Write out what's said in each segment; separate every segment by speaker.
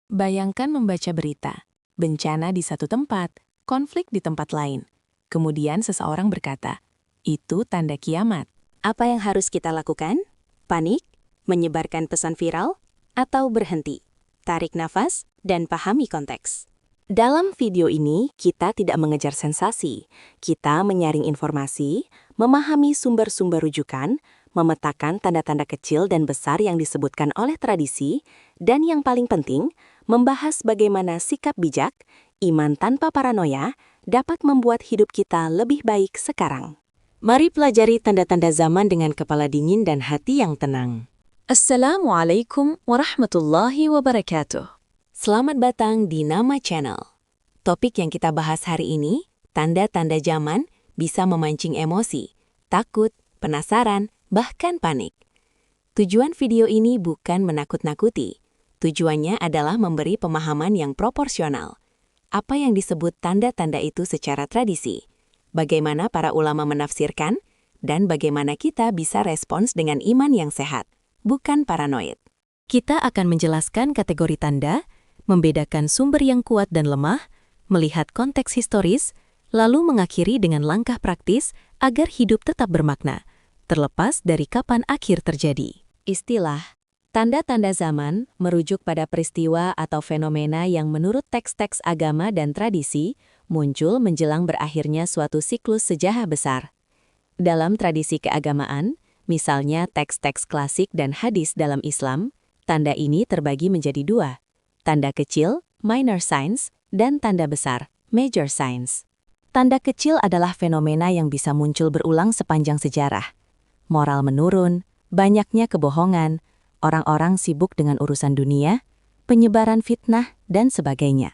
Speaker 1: Bayangkan membaca berita, bencana di satu tempat, konflik di tempat lain. Kemudian seseorang berkata, itu tanda kiamat.
Speaker 2: Apa yang harus kita lakukan? Panik? Menyebarkan pesan viral? Atau berhenti? Tarik nafas dan pahami konteks. Dalam video ini, kita tidak mengejar sensasi. Kita menyaring informasi, memahami sumber-sumber rujukan, memetakan tanda-tanda kecil dan besar yang disebutkan oleh tradisi, dan yang paling penting, membahas bagaimana sikap bijak, iman tanpa paranoia, dapat membuat hidup kita lebih baik sekarang. Mari pelajari tanda-tanda zaman dengan kepala dingin dan hati yang tenang.
Speaker 1: Assalamualaikum warahmatullahi wabarakatuh.
Speaker 2: Selamat datang di Nama Channel. Topik yang kita bahas hari ini, tanda-tanda zaman, bisa memancing emosi, takut, penasaran, bahkan panik. Tujuan video ini bukan menakut-nakuti. Tujuannya adalah memberi pemahaman yang proporsional. Apa yang disebut tanda-tanda itu secara tradisi, bagaimana para ulama menafsirkan, dan bagaimana kita bisa respons dengan iman yang sehat, bukan paranoid.
Speaker 1: Kita akan menjelaskan kategori tanda, membedakan sumber yang kuat dan lemah, melihat konteks historis, lalu mengakhiri dengan langkah praktis agar hidup tetap bermakna, terlepas dari kapan akhir terjadi.
Speaker 2: Istilah tanda-tanda zaman merujuk pada peristiwa atau fenomena yang menurut teks-teks agama dan tradisi muncul menjelang berakhirnya suatu siklus sejarah besar. Dalam tradisi keagamaan, misalnya teks-teks klasik dan hadis dalam Islam, tanda ini terbagi menjadi dua, tanda kecil, minor signs, dan tanda besar, major signs. Tanda kecil adalah fenomena yang bisa muncul berulang sepanjang sejarah. Moral menurun, banyaknya kebohongan, orang-orang sibuk dengan urusan dunia, penyebaran fitnah, dan sebagainya.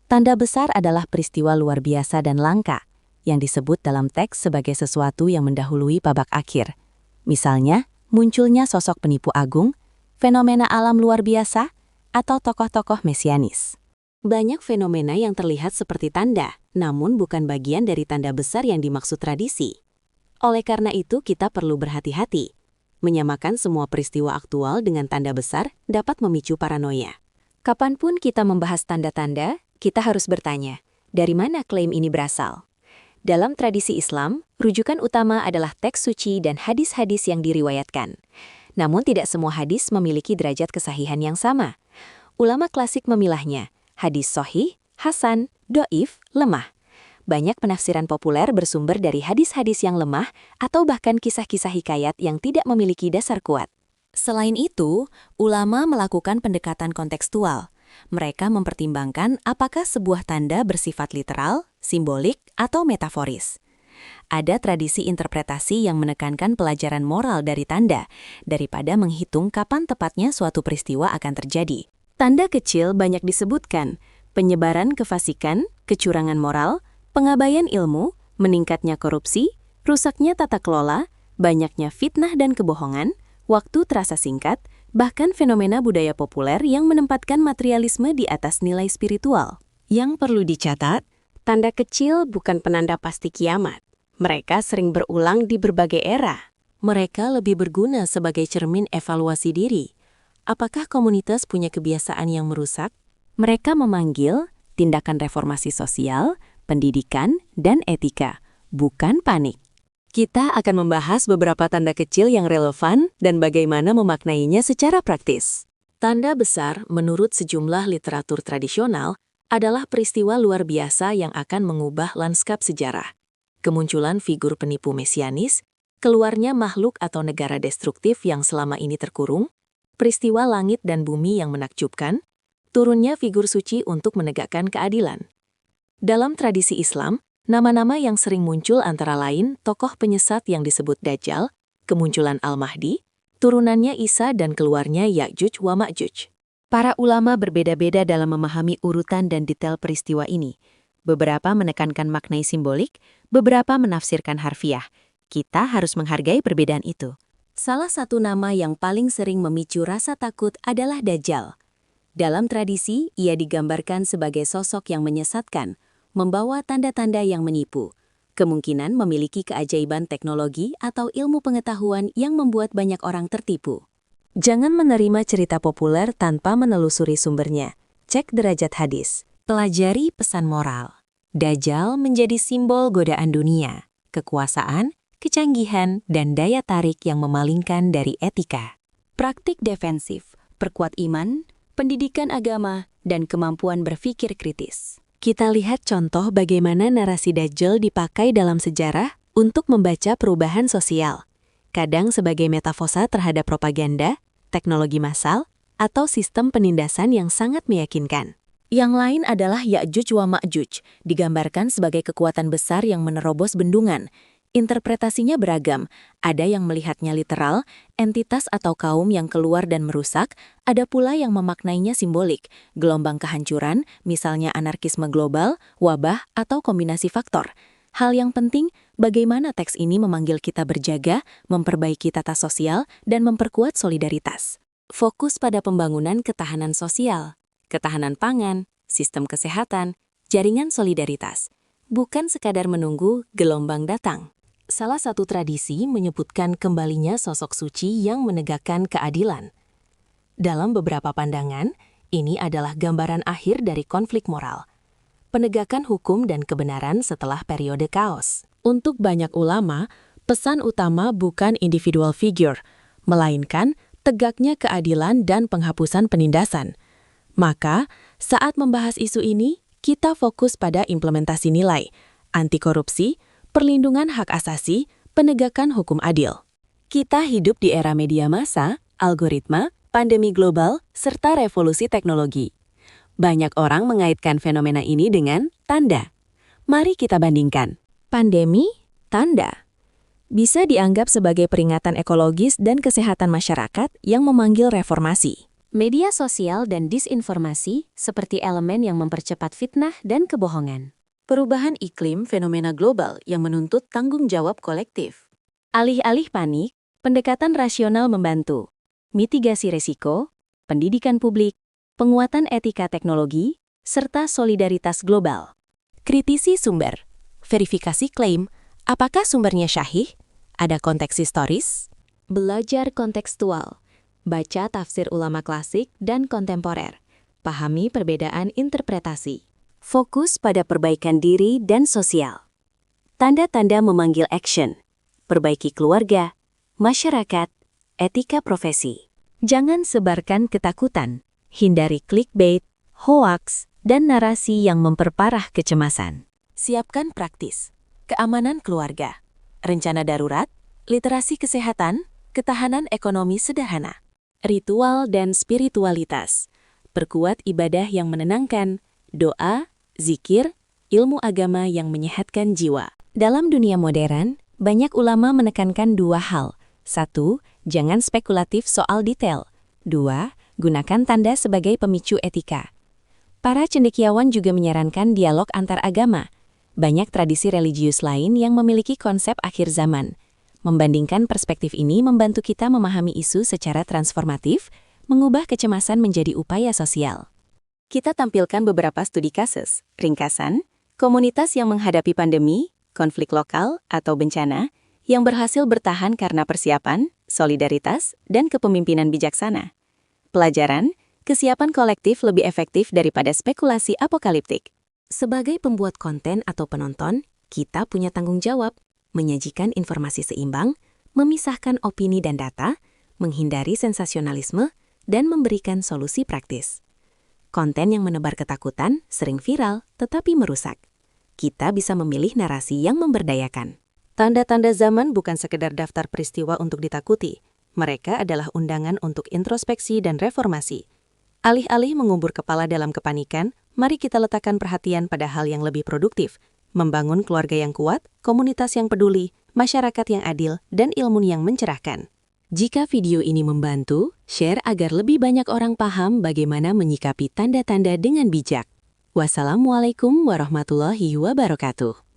Speaker 2: Tanda besar adalah peristiwa luar biasa dan langka, yang disebut dalam teks sebagai sesuatu yang mendahului babak akhir. Misalnya, munculnya sosok penipu agung, fenomena alam luar biasa, atau tokoh-tokoh mesianis. Banyak fenomena yang terlihat seperti tanda, namun bukan bagian dari tanda besar yang dimaksud tradisi. Oleh karena itu, kita perlu berhati-hati. Menyamakan semua peristiwa aktual dengan tanda besar dapat memicu paranoia. Kapanpun kita membahas tanda-tanda, kita harus bertanya, dari mana klaim ini berasal? Dalam tradisi Islam, rujukan utama adalah teks suci dan hadis-hadis yang diriwayatkan. Namun tidak semua hadis memiliki derajat kesahihan yang sama. Ulama klasik memilahnya, hadis sahih, hasan, doif, lemah. Banyak penafsiran populer bersumber dari hadis-hadis yang lemah atau bahkan kisah-kisah hikayat yang tidak memiliki dasar kuat. Selain itu, ulama melakukan pendekatan kontekstual. Mereka mempertimbangkan apakah sebuah tanda bersifat literal, simbolik, atau metaforis. Ada tradisi interpretasi yang menekankan pelajaran moral dari tanda, daripada menghitung kapan tepatnya suatu peristiwa akan terjadi. Tanda kecil banyak disebutkan, penyebaran kefasikan, kecurangan moral, pengabaian ilmu, meningkatnya korupsi, rusaknya tata kelola, banyaknya fitnah dan kebohongan, waktu terasa singkat, bahkan fenomena budaya populer yang menempatkan materialisme di atas nilai spiritual. Yang perlu dicatat, tanda kecil bukan penanda pasti kiamat. Mereka sering berulang di berbagai era. Mereka lebih berguna sebagai cermin evaluasi diri. Apakah komunitas punya kebiasaan yang merusak? Mereka memanggil tindakan reformasi sosial, pendidikan, dan etika, bukan panik. Kita akan membahas beberapa tanda kecil yang relevan dan bagaimana memaknainya secara praktis. Tanda besar, menurut sejumlah literatur tradisional, adalah peristiwa luar biasa yang akan mengubah lanskap sejarah. Kemunculan figur penipu mesianis, keluarnya makhluk atau negara destruktif yang selama ini terkurung, peristiwa langit dan bumi yang menakjubkan, turunnya figur suci untuk menegakkan keadilan. Dalam tradisi Islam, nama-nama yang sering muncul antara lain tokoh penyesat yang disebut Dajjal, kemunculan Al-Mahdi, turunannya Isa dan keluarnya Ya'juj wa Ma'juj. Para ulama berbeda-beda dalam memahami urutan dan detail peristiwa ini. Beberapa menekankan makna simbolik, beberapa menafsirkan harfiah. Kita harus menghargai perbedaan itu. Salah satu nama yang paling sering memicu rasa takut adalah Dajjal. Dalam tradisi, ia digambarkan sebagai sosok yang menyesatkan, membawa tanda-tanda yang menipu, kemungkinan memiliki keajaiban teknologi atau ilmu pengetahuan yang membuat banyak orang tertipu. Jangan menerima cerita populer tanpa menelusuri sumbernya. Cek derajat hadis. Pelajari pesan moral. Dajjal menjadi simbol godaan dunia, kekuasaan, kecanggihan, dan daya tarik yang memalingkan dari etika.
Speaker 1: Praktik defensif, perkuat iman, pendidikan agama, dan kemampuan berpikir kritis.
Speaker 2: Kita lihat contoh bagaimana narasi Dajjal dipakai dalam sejarah untuk membaca perubahan sosial, kadang sebagai metafosa terhadap propaganda, teknologi massal, atau sistem penindasan yang sangat meyakinkan. Yang lain adalah Ya'juj wa Ma'juj, digambarkan sebagai kekuatan besar yang menerobos bendungan. Interpretasinya beragam, ada yang melihatnya literal, entitas atau kaum yang keluar dan merusak, ada pula yang memaknainya simbolik, gelombang kehancuran, misalnya anarkisme global, wabah, atau kombinasi faktor. Hal yang penting, bagaimana teks ini memanggil kita berjaga, memperbaiki tata sosial, dan memperkuat solidaritas. Fokus pada pembangunan ketahanan sosial, ketahanan pangan, sistem kesehatan, jaringan solidaritas, bukan sekadar menunggu gelombang datang. Salah satu tradisi menyebutkan kembalinya sosok suci yang menegakkan keadilan. Dalam beberapa pandangan, ini adalah gambaran akhir dari konflik moral. Penegakan hukum dan kebenaran setelah periode kaos. Untuk banyak ulama, pesan utama bukan individual figure, melainkan tegaknya keadilan dan penghapusan penindasan. Maka, saat membahas isu ini, kita fokus pada implementasi nilai, anti korupsi, perlindungan hak asasi, penegakan hukum adil. Kita hidup di era media massa, algoritma, pandemi global, serta revolusi teknologi. Banyak orang mengaitkan fenomena ini dengan tanda. Mari kita bandingkan. Pandemi, tanda. Bisa dianggap sebagai peringatan ekologis dan kesehatan masyarakat yang memanggil reformasi. Media sosial dan disinformasi seperti elemen yang mempercepat fitnah dan kebohongan. Perubahan iklim fenomena global yang menuntut tanggung jawab kolektif. Alih-alih panik, pendekatan rasional membantu. Mitigasi resiko, pendidikan publik, penguatan etika teknologi, serta solidaritas global. Kritisi sumber. Verifikasi klaim, apakah sumbernya syahih? Ada konteks historis? Belajar kontekstual. Baca tafsir ulama klasik dan kontemporer. Pahami perbedaan interpretasi. Fokus pada perbaikan diri dan sosial. Tanda-tanda memanggil action. Perbaiki keluarga, masyarakat, etika profesi. Jangan sebarkan ketakutan. Hindari clickbait, hoaks, dan narasi yang memperparah kecemasan. Siapkan praktis. Keamanan keluarga. Rencana darurat, literasi kesehatan, ketahanan ekonomi sederhana. Ritual dan spiritualitas. Perkuat ibadah yang menenangkan, doa, zikir, ilmu agama yang menyehatkan jiwa. Dalam dunia modern, banyak ulama menekankan dua hal. 1. Jangan spekulatif soal detail. 2. Gunakan tanda sebagai pemicu etika. Para cendekiawan juga menyarankan dialog antar agama. Banyak tradisi religius lain yang memiliki konsep akhir zaman. Membandingkan perspektif ini membantu kita memahami isu secara transformatif, mengubah kecemasan menjadi upaya sosial. Kita tampilkan beberapa studi kasus, ringkasan, komunitas yang menghadapi pandemi, konflik lokal, atau bencana, yang berhasil bertahan karena persiapan, solidaritas, dan kepemimpinan bijaksana. Pelajaran, kesiapan kolektif lebih efektif daripada spekulasi apokaliptik. Sebagai pembuat konten atau penonton, kita punya tanggung jawab, menyajikan informasi seimbang, memisahkan opini dan data, menghindari sensasionalisme, dan memberikan solusi praktis. Konten yang menebar ketakutan sering viral tetapi merusak. Kita bisa memilih narasi yang memberdayakan. Tanda-tanda zaman bukan sekedar daftar peristiwa untuk ditakuti. Mereka adalah undangan untuk introspeksi dan reformasi. Alih-alih mengubur kepala dalam kepanikan, mari kita letakkan perhatian pada hal yang lebih produktif, membangun keluarga yang kuat, komunitas yang peduli, masyarakat yang adil, dan ilmu yang mencerahkan. Jika video ini membantu, share agar lebih banyak orang paham bagaimana menyikapi tanda-tanda dengan bijak. Wassalamualaikum warahmatullahi wabarakatuh.